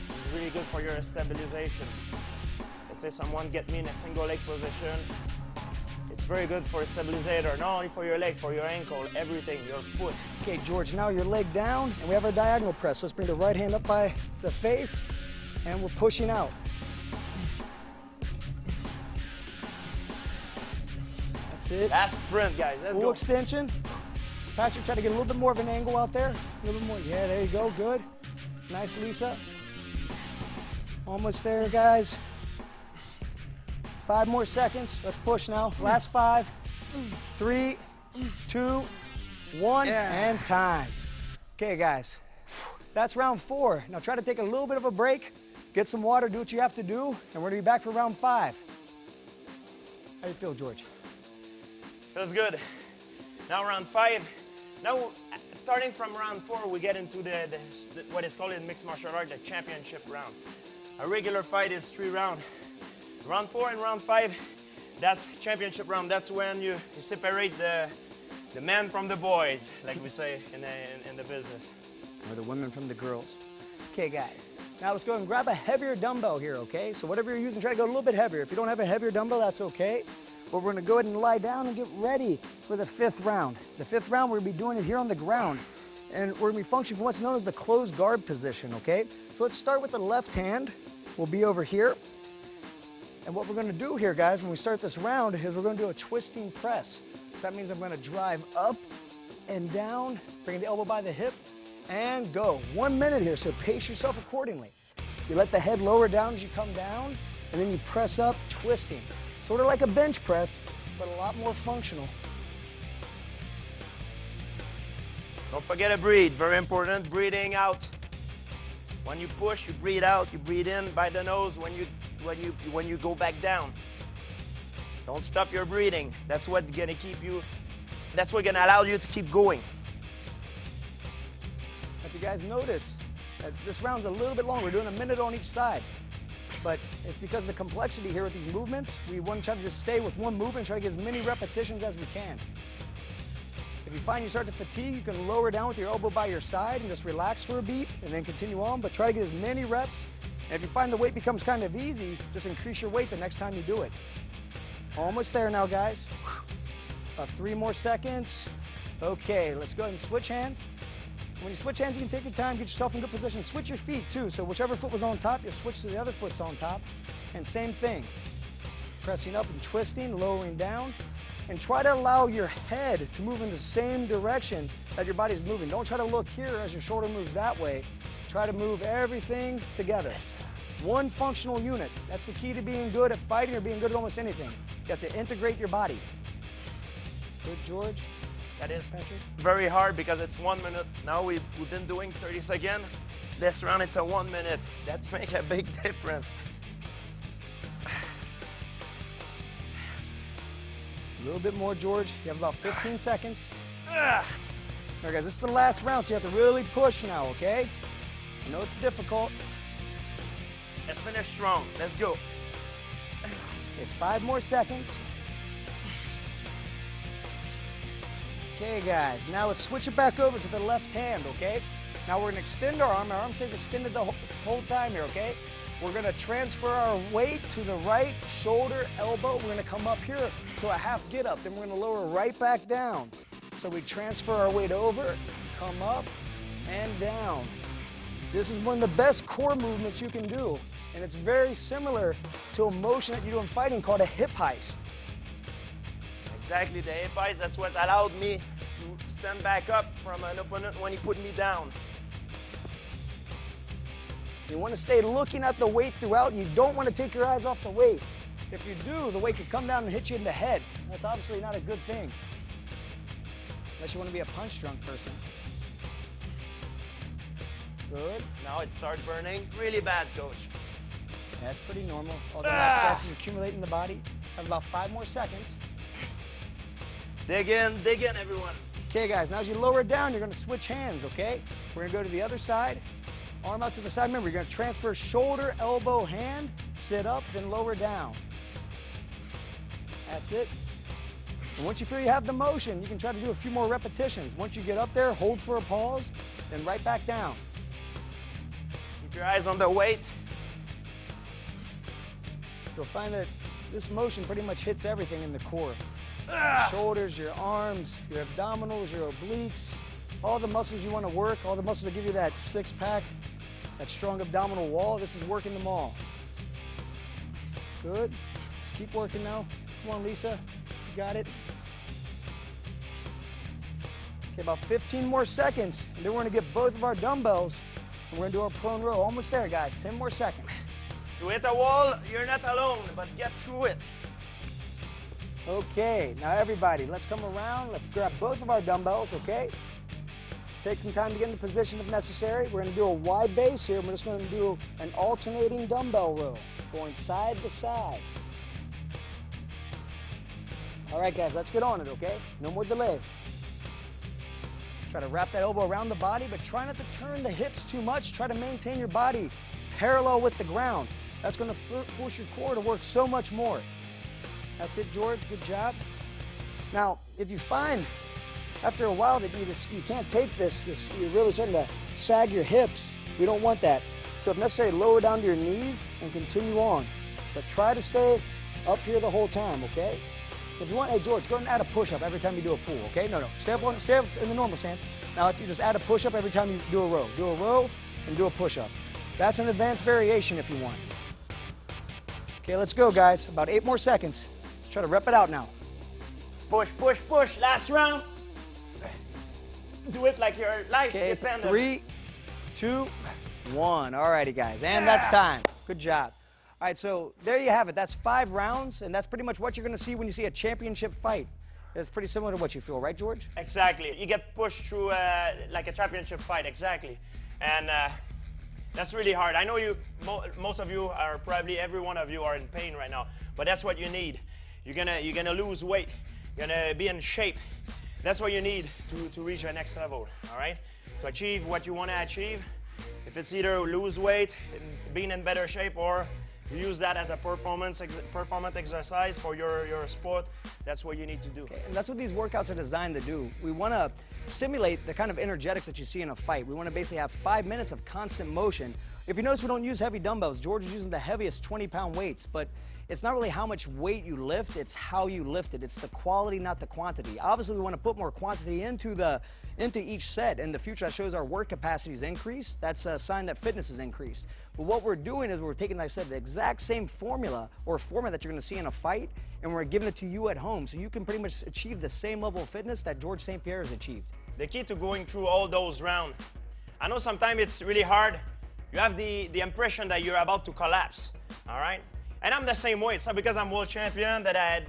This is really good for your stabilization. Let's say someone get me in a single leg position. It's very good for a stabilizer, not only for your leg, for your ankle, everything, your foot. Okay, George, now your leg down, and we have our diagonal press. Let's bring the right hand up by the face, and we're pushing out. That's it. Last sprint, guys. Let's Full go. extension. Patrick, try to get a little bit more of an angle out there. A little bit more. Yeah, there you go. Good. Nice, Lisa. Almost there, guys. 5 more seconds. Let's push now. Last 5, 3, 2, 1, and time. Okay, guys. That's round 4. Now try to take a little bit of a break, get some water, do what you have to do, and we're gonna be back for round 5. How do you feel, George? Feels good. Now round 5. Now, starting from round 4, we get into the what is called in mixed martial art the championship round. A regular fight is 3 rounds. Round 4 and round 5, that's championship round. That's when you separate the men from the boys, like we say in the business. Or the women from the girls. Okay, guys. Now let's go and grab a heavier dumbbell here, okay? So whatever you're using, try to go a little bit heavier. If you don't have a heavier dumbbell, that's okay. But we're gonna go ahead and lie down and get ready for the 5th round. The 5th round, we're gonna be doing it here on the ground. And we're gonna be functioning from what's known as the closed guard position, okay? So let's start with the left hand. We'll be over here. And what we're gonna do here, guys, when we start this round, is we're gonna do a twisting press. So that means I'm gonna drive up and down, bring the elbow by the hip, and go. 1 minute here, so pace yourself accordingly. You let the head lower down as you come down, and then you press up, twisting. Sort of like a bench press, but a lot more functional. Don't forget to breathe, very important, breathing out. When you push, you breathe out, you breathe in by the nose when you go back down. Don't stop your breathing. That's what's gonna keep you, that's what's gonna allow you to keep going. If you guys notice, this round's a little bit longer. We're doing a minute on each side. But it's because of the complexity here with these movements. We want to try to just stay with one movement, try to get as many repetitions as we can. If you find you start to fatigue, you can lower down with your elbow by your side and just relax for a beat and then continue on, but try to get as many reps. And if you find the weight becomes kind of easy, just increase your weight the next time you do it. Almost there now, guys. About 3 more seconds. Okay, let's go ahead and switch hands. When you switch hands, you can take your time, get yourself in good position. Switch your feet too, so whichever foot was on top, you switch to the other foot's on top. And same thing, pressing up and twisting, lowering down. And try to allow your head to move in the same direction that your body's moving. Don't try to look here as your shoulder moves that way. Try to move everything together. One functional unit. That's the key to being good at fighting or being good at almost anything. You have to integrate your body. Good, George. That is Patrick? very hard because it's 1 minute. Now we've been doing 30 seconds. This round it's a 1 minute. That's make a big difference. A little bit more, George. You have about 15 seconds. All right, guys, this is the last round, so you have to really push now, okay? I know it's difficult. Let's finish strong. Let's go. Okay, 5 more seconds. Okay, guys, now let's switch it back over to the left hand, okay? Now we're gonna extend our arm. Our arm stays extended the whole time here, okay? We're gonna transfer our weight to the right shoulder, elbow. We're gonna come up here to a half get up. Then we're gonna lower right back down. So we transfer our weight over, come up, and down. This is one of the best core movements you can do. And it's very similar to a motion that you do in fighting called a hip heist. Exactly, the hip heist, that's what allowed me to stand back up from an opponent when he put me down. You want to stay looking at the weight throughout. You don't want to take your eyes off the weight. If you do, the weight could come down and hit you in the head. That's obviously not a good thing. Unless you want to be a punch-drunk person. Good. Now it starts burning really bad, coach. That's pretty normal. All the gas is accumulating in the body. Have about 5 more seconds. Dig in, everyone. Okay, guys, now as you lower it down, you're gonna switch hands, okay? We're gonna go to the other side, arm out to the side. Remember, you're gonna transfer shoulder, elbow, hand, sit up, then lower down. That's it. And once you feel you have the motion, you can try to do a few more repetitions. Once you get up there, hold for a pause, then right back down. Keep your eyes on the weight. You'll find that this motion pretty much hits everything in the core. Shoulders, your arms, your abdominals, your obliques, all the muscles you want to work, all the muscles that give you that six-pack, that strong abdominal wall, this is working them all. Good. Just keep working now. Come on, Lisa. You got it. Okay, about 15 more seconds, and then we're going to get both of our dumbbells, and we're going to do our prone row. Almost there, guys. 10 more seconds. If you hit a wall, you're not alone, but get through it. Okay, now everybody, let's come around. Let's grab both of our dumbbells, okay? Take some time to get into position if necessary. We're going to do a wide base here. We're just going to do an alternating dumbbell row, going side to side. All right, guys, let's get on it, okay? No more delay. Try to wrap that elbow around the body, but try not to turn the hips too much. Try to maintain your body parallel with the ground. That's going to force your core to work so much more. That's it, George. Good job. Now, if you find after a while that you can't take this, you're really starting to sag your hips, we don't want that. So if necessary, lower down to your knees and continue on. But try to stay up here the whole time, okay? If you want, hey, George, go ahead and add a push-up every time you do a pull, okay? No, stay up in the normal stance. Now, if you just add a push-up every time you do a row and do a push-up. That's an advanced variation if you want. Okay, let's go, guys. About 8 more seconds. Let's try to rep it out now. Push, push, push. Last round. Do it like your life depends. 3, 2, 1. All righty, guys. And that's time. Good job. All right, so there you have it. That's 5 rounds, and that's pretty much what you're going to see when you see a championship fight. It's pretty similar to what you feel, right, George? Exactly. You get pushed through like a championship fight, exactly. And that's really hard. I know most of you are probably, every one of you are in pain right now, but that's what you need. You're gonna lose weight. You're gonna be in shape. That's what you need to reach the next level, all right? To achieve what you want to achieve. If it's either lose weight, being in better shape, or you use that as a performance exercise for your sport, that's what you need to do. Okay, and that's what these workouts are designed to do. We want to simulate the kind of energetics that you see in a fight. We want to basically have 5 minutes of constant motion. If you notice, we don't use heavy dumbbells. George is using the heaviest 20-pound weights, but it's not really how much weight you lift, it's how you lift it. It's the quality, not the quantity. Obviously, we want to put more quantity into each set. In the future, that shows our work capacity is increased. That's a sign that fitness is increased. But what we're doing is we're taking, like I said, the exact same formula or format that you're going to see in a fight, and we're giving it to you at home, so you can pretty much achieve the same level of fitness that George St. Pierre has achieved. The key to going through all those rounds, I know sometimes it's really hard. You have the impression that you're about to collapse, all right? And I'm the same way. It's not because I'm world champion that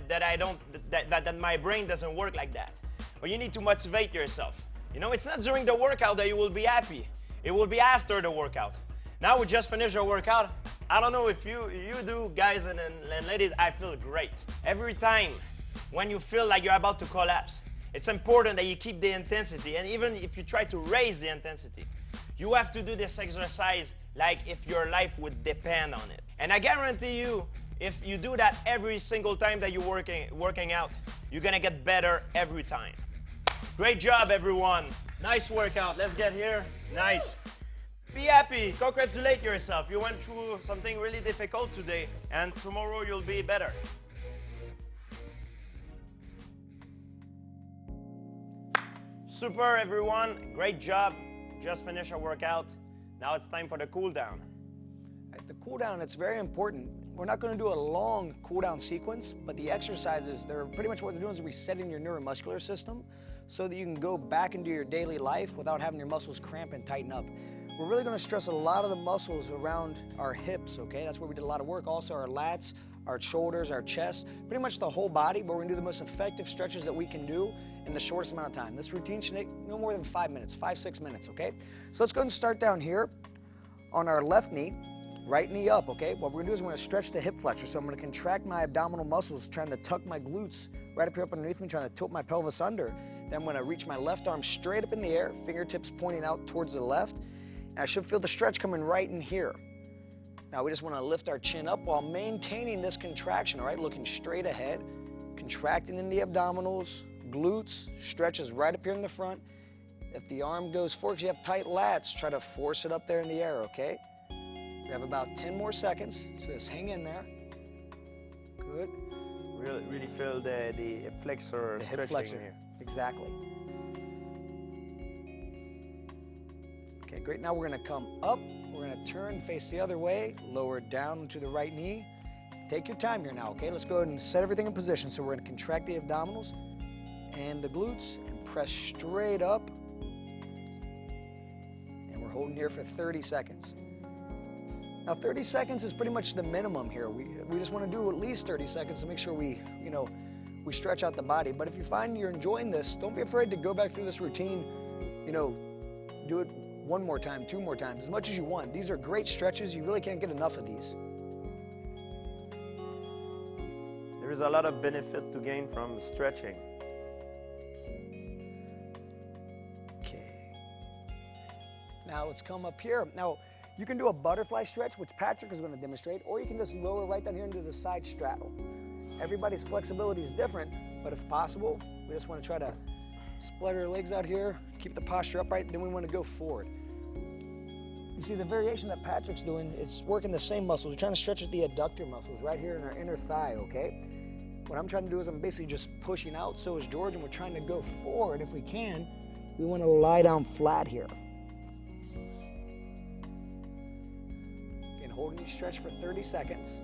my brain doesn't work like that. But you need to motivate yourself. You know, it's not during the workout that you will be happy. It will be after the workout. Now we just finished our workout. I don't know if you do, guys and ladies, I feel great. Every time when you feel like you're about to collapse, it's important that you keep the intensity. And even if you try to raise the intensity, you have to do this exercise like if your life would depend on it. And I guarantee you, if you do that every single time that you're working out, you're gonna get better every time. Great job, everyone. Nice workout. Let's get here. Nice. Be happy. Congratulate yourself. You went through something really difficult today, and tomorrow you'll be better. Super, everyone. Great job. Just finished our workout. Now it's time for the cool down. The cool down, it's very important. We're not going to do a long cool down sequence, but the exercises, they're pretty much what they're doing is resetting your neuromuscular system so that you can go back into your daily life without having your muscles cramp and tighten up. We're really going to stress a lot of the muscles around our hips, okay? That's where we did a lot of work. Also our lats, our shoulders, our chest, pretty much the whole body, but we're going to do the most effective stretches that we can do in the shortest amount of time. This routine should take no more than 5 minutes, 5-6 minutes, okay? So let's go ahead and start down here on our left knee. Right knee up, okay? What we're gonna do is we're gonna stretch the hip flexor. So I'm gonna contract my abdominal muscles, trying to tuck my glutes right up here up underneath me, trying to tilt my pelvis under. Then I'm gonna reach my left arm straight up in the air, fingertips pointing out towards the left. And I should feel the stretch coming right in here. Now we just wanna lift our chin up while maintaining this contraction, all right? Looking straight ahead, contracting in the abdominals, glutes, stretches right up here in the front. If the arm goes forward, 'cause you have tight lats, try to force it up there in the air, okay? We have about 10 more seconds, so just hang in there. Good. Really feel the flexor The hip flexor here. Exactly. Okay, great. Now we're gonna come up. We're gonna turn, face the other way, lower down to the right knee. Take your time here now, okay? Let's go ahead and set everything in position. So we're gonna contract the abdominals and the glutes and press straight up. And we're holding here for 30 seconds. Now 30 seconds is pretty much the minimum here. We just want to do at least 30 seconds to make sure we stretch out the body. But if you find you're enjoying this, don't be afraid to go back through this routine, do it one more time, two more times, as much as you want. These are great stretches. You really can't get enough of these. There is a lot of benefit to gain from stretching. Okay. Now let's come up here. Now, you can do a butterfly stretch, which Patrick is going to demonstrate, or you can just lower right down here into the side straddle. Everybody's flexibility is different, but if possible, we just want to try to split our legs out here, keep the posture upright, then we want to go forward. You see, the variation that Patrick's doing is working the same muscles. We're trying to stretch the adductor muscles right here in our inner thigh, okay? What I'm trying to do is I'm basically just pushing out, so is George, and we're trying to go forward if we can. We want to lie down flat here. Holding each stretch for 30 seconds.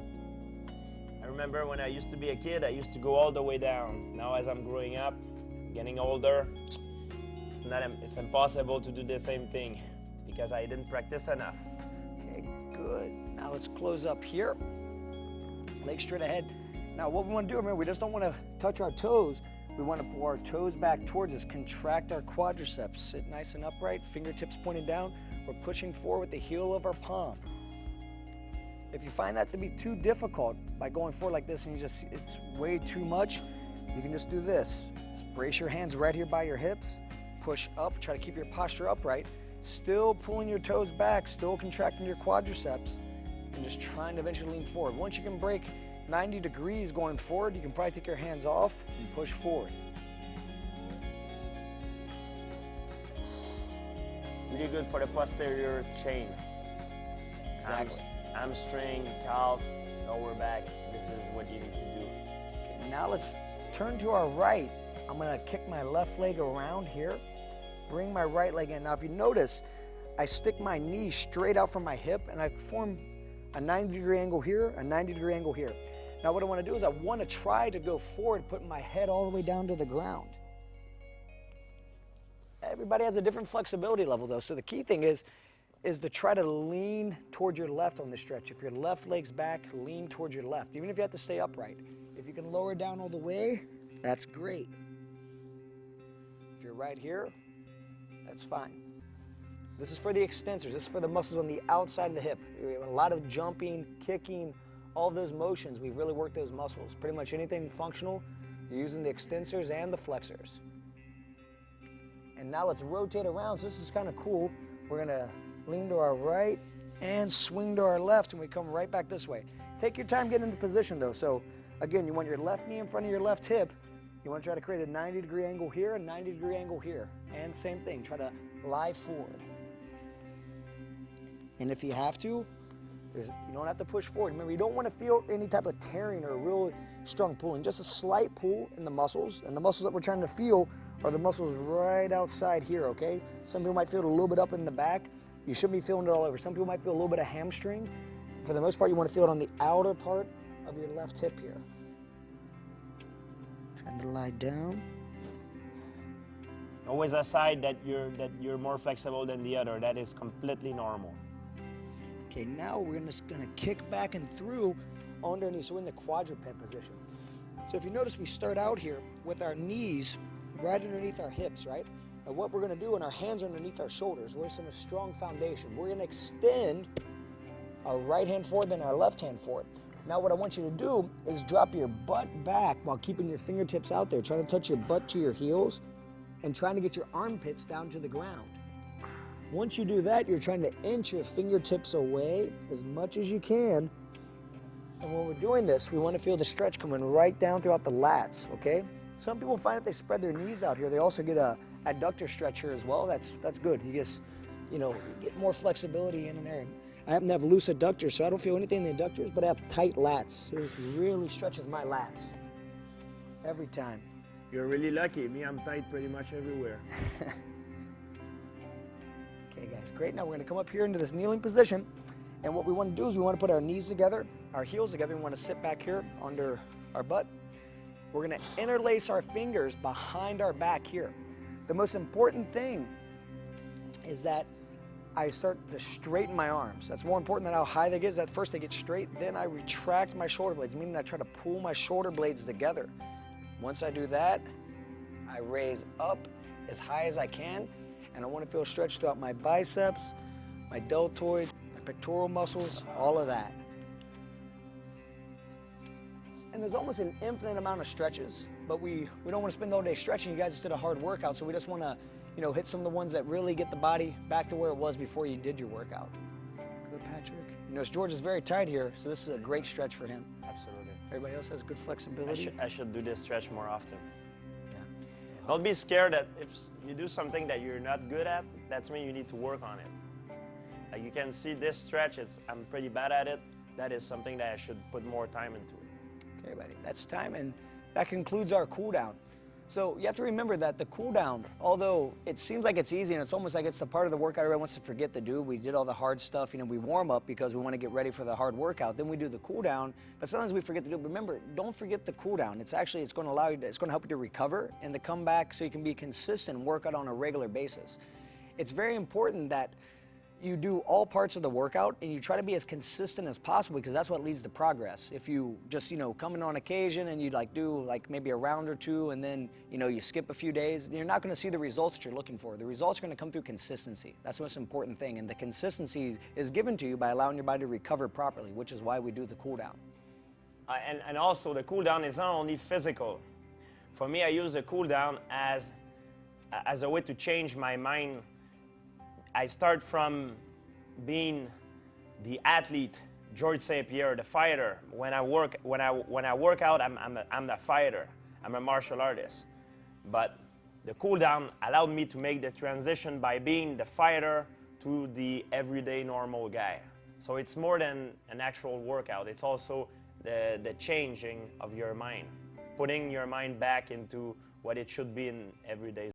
I remember when I used to be a kid, I used to go all the way down. Now as I'm growing up, getting older, it's impossible to do the same thing because I didn't practice enough. Okay, good. Now let's close up here. Legs straight ahead. Now what we want to do, remember, we just don't want to touch our toes. We want to pull our toes back towards us, contract our quadriceps, sit nice and upright, fingertips pointing down. We're pushing forward with the heel of our palm. If you find that to be too difficult by going forward like this and it's way too much, you can just do this. Just brace your hands right here by your hips, push up, try to keep your posture upright, still pulling your toes back, still contracting your quadriceps, and just trying to eventually lean forward. Once you can break 90 degrees going forward, you can probably take your hands off and push forward. Really good for the posterior chain. Exactly. Hamstring, calf, lower back. This is what you need to do. Okay, now let's turn to our right. I'm gonna kick my left leg around here, bring my right leg in. Now if you notice, I stick my knee straight out from my hip and I form a 90-degree angle here, a 90-degree angle here. Now what I wanna do is I wanna try to go forward, putting my head all the way down to the ground. Everybody has a different flexibility level though, so the key thing is to try to lean towards your left on the stretch. If your left leg's back, lean towards your left, even if you have to stay upright. If you can lower down all the way, that's great. If you're right here, that's fine. This is for the extensors. This is for the muscles on the outside of the hip. A lot of jumping, kicking, all of those motions, we've really worked those muscles. Pretty much anything functional, you're using the extensors and the flexors. And now let's rotate around. So this is kind of cool. We're gonna lean to our right and swing to our left, and we come right back this way. Take your time getting into position though. So again, you want your left knee in front of your left hip. You want to try to create a 90-degree angle here, a 90-degree angle here. And same thing, try to lie forward. And if you have to, you don't have to push forward. Remember, you don't want to feel any type of tearing or real strong pulling, just a slight pull in the muscles. And the muscles that we're trying to feel are the muscles right outside here, okay? Some people might feel it a little bit up in the back. You shouldn't be feeling it all over. Some people might feel a little bit of hamstring. For the most part, you want to feel it on the outer part of your left hip here. Trying to lie down. Always a side that you're more flexible than the other. That is completely normal. Okay, now we're just gonna kick back and through underneath. So we're in the quadruped position. So if you notice, we start out here with our knees right underneath our hips, right? And what we're gonna do, and our hands are underneath our shoulders, we're in a strong foundation. We're gonna extend our right hand forward, then our left hand forward. Now what I want you to do is drop your butt back while keeping your fingertips out there, trying to touch your butt to your heels and trying to get your armpits down to the ground. Once you do that, you're trying to inch your fingertips away as much as you can. And when we're doing this, we want to feel the stretch coming right down throughout the lats, okay? Some people find if they spread their knees out here, they also get a adductor stretch here as well. That's good. You just, you get more flexibility in there. I happen to have loose adductors, so I don't feel anything in the adductors, but I have tight lats. So this really stretches my lats every time. You're really lucky. Me, I'm tight pretty much everywhere. Okay, guys, great. Now we're going to come up here into this kneeling position. And what we want to do is we want to put our knees together, our heels together. We want to sit back here under our butt. We're going to interlace our fingers behind our back here. The most important thing is that I start to straighten my arms. That's more important than how high they get. Is that first they get straight, then I retract my shoulder blades, meaning I try to pull my shoulder blades together. Once I do that, I raise up as high as I can, and I want to feel stretch throughout my biceps, my deltoids, my pectoral muscles, all of that. And there's almost an infinite amount of stretches, but we don't want to spend all day stretching. You guys just did a hard workout, so we just want to hit some of the ones that really get the body back to where it was before you did your workout. Good, Patrick. George is very tight here, so this is a great stretch for him. Absolutely. Everybody else has good flexibility. I should do this stretch more often. Yeah. Don't be scared that if you do something that you're not good at, that's mean you need to work on it. Like you can see this stretch, I'm pretty bad at it. That is something that I should put more time into it. Okay, buddy, that's time, and that concludes our cool down. So you have to remember that the cool down, although it seems like it's easy and it's almost like it's the part of the workout everyone wants to forget to do. We did all the hard stuff, we warm up because we want to get ready for the hard workout. Then we do the cool down, but sometimes we forget to do it. Remember, don't forget the cool down. It's going to allow you it's going to help you to recover and to come back so you can be consistent and work out on a regular basis. It's very important that you do all parts of the workout and you try to be as consistent as possible because that's what leads to progress. If you just, come in on occasion and you do maybe a round or two and then, you skip a few days, you're not going to see the results that you're looking for. The results are going to come through consistency. That's the most important thing. And the consistency is given to you by allowing your body to recover properly, which is why we do the cool down. And also the cool down is not only physical. For me, I use the cool down as a way to change my mind. I start from being the athlete, George St. Pierre, the fighter. When I work out, I'm the fighter. I'm a martial artist. But the cool down allowed me to make the transition by being the fighter to the everyday normal guy. So it's more than an actual workout. It's also the changing of your mind, putting your mind back into what it should be in everyday.